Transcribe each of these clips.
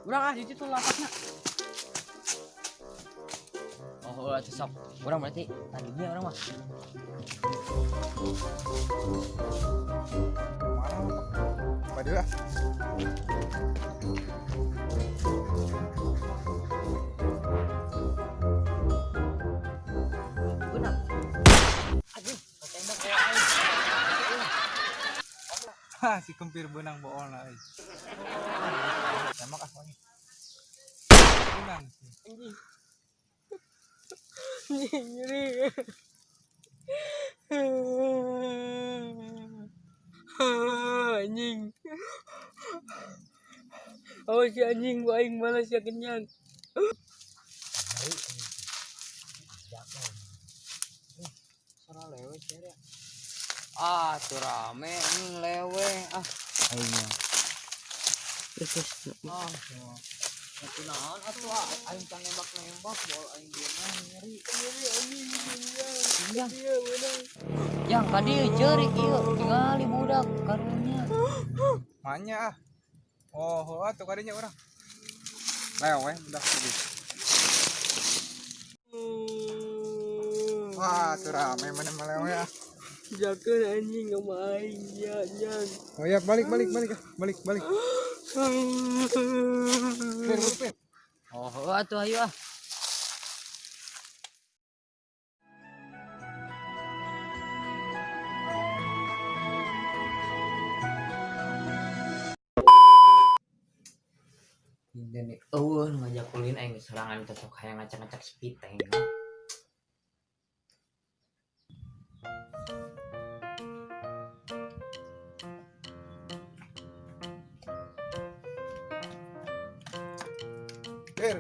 Urang hiji tuh lapasna. Oh, atuh sok. Urang berarti tadinya urang mah. Mana? Padahal. Benar. Aduh, ketembak ya. Hah, si kempir benang bool na euy. Tembak ah soalnya. Benang sih. Nyeri. Anjing. Oh si anjing gua aing malas ya kenyang. Sora lewe cere. Ah, tuh rame ini lewe. Ah, aingnya. Terus ah, tapi naon atuh aing can nembak bol aing dia nyeri anjing yang iya bener yang tadi jeurik ieu tingali budak karunya Manya ah. Oh, atuh kadinya urang. Lewe budak tadi. Wah, tuh rame mana melewe ah. jakeun anjing sama aing ya nyang. Oh ya, balik. Pir. Oh atuh ayo ah. Ini ngajak kulin aing serangan cocok hayang ngacak-ngacak speed teh.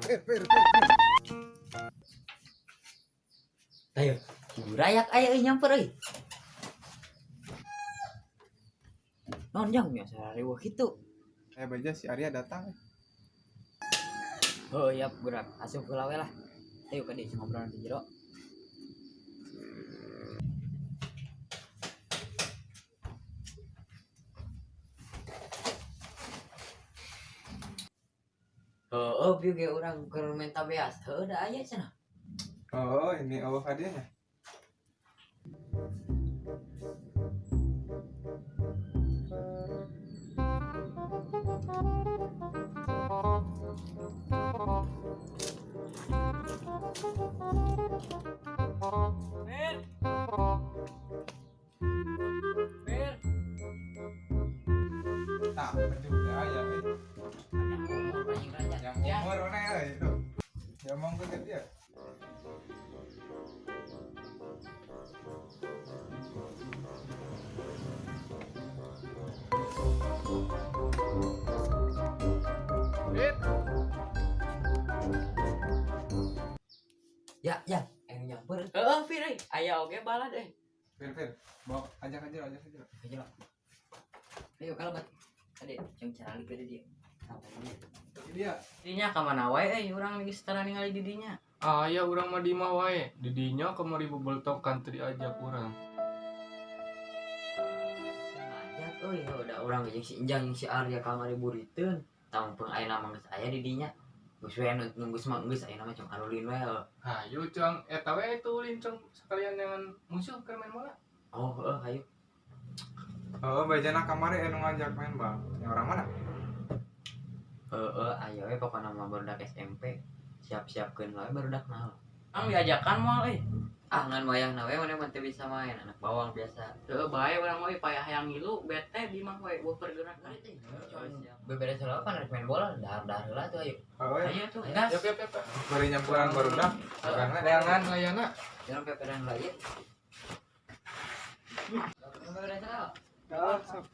Pir. Ayo, ibu rayak ayo nyamper euy. Non jang nya sarariweuh kitu. Baja si Arya datang. Oh iya berat, asup heula we lah. Ayo ka dieu ngobrol di jero. Oh, bieu ge urang keur menta beas. Heuh da aya cenah. Oh, ini hadiahnya. Nah, juga ya. Yang umur mana itu? Ya monggo jadi ya. Ya, nyamper. Heeh, Fir euy. Aya oge balad euy. Pir. Bawa ajak aja. Ayo. Ayo kalabat. Ade, jeung carali ke dieu. Dia. Dinya ka mana wae euy, urang geus tara ningali di dinya. Ya urang mah di mah wae. Di dinya kemari bebeltokan teu diajak urang. Ajak euy, udah urang jeung si Enjang jeung si Arya kamari buriteun. Tampung ayeuna mah geus aya di dinya. Geus we nunggu mah geus ayeuna mah cuma alulin we. Hayu cang eta we itu ulin cang sekalian dengan musuh keur main bola. Oh, hayu. Oh, bajana kamari anu ngajak main bal. Yang orang mana? Ayo we pokona mah barudak SMP. Siap-siapkeun wae barudak naon. Ang diajakan moal euy. Ah ngan wayahna we mana mah teu bisa main, anak bawang biasa. Heuh bae urang mah payah hayang ngilu bete di mah we buat pergerak kali teh. Beberes heula kan main bola dahar-dahar heula tuh ayo. Oh, ya. Ayo tuh gas. Yap. Bari nyampuran barudak. Karena deangan Layana. Jangan peperan lagi. Beberes heula. sok.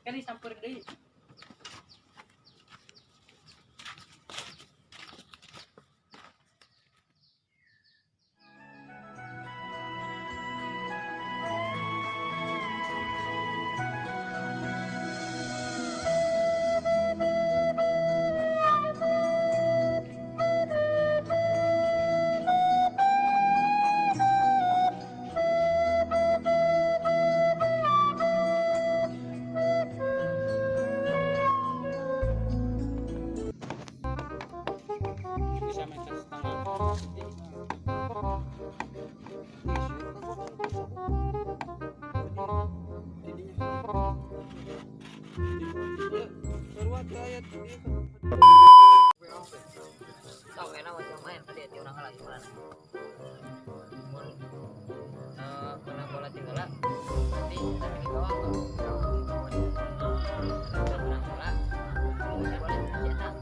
Kan disampur deui. bisa meter setengah. Tahu enak macam main tadi hati orang kalah gimana? Kena bola tinggal lah. Nanti kita pergi bawah tuh. Kena bola. Bola cetak.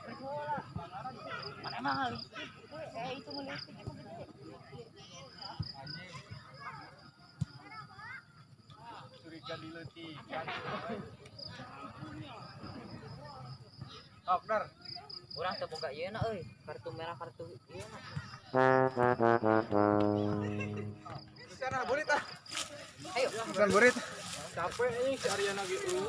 Perbola. Mana mahal? Itu melihat Curiga diletik. Dokter. orang terbuka ieu na euy, kartu merah kartu ieu na. Sana burit ah. Ayo, Bukan burit. Capek ini si Aryana gitu.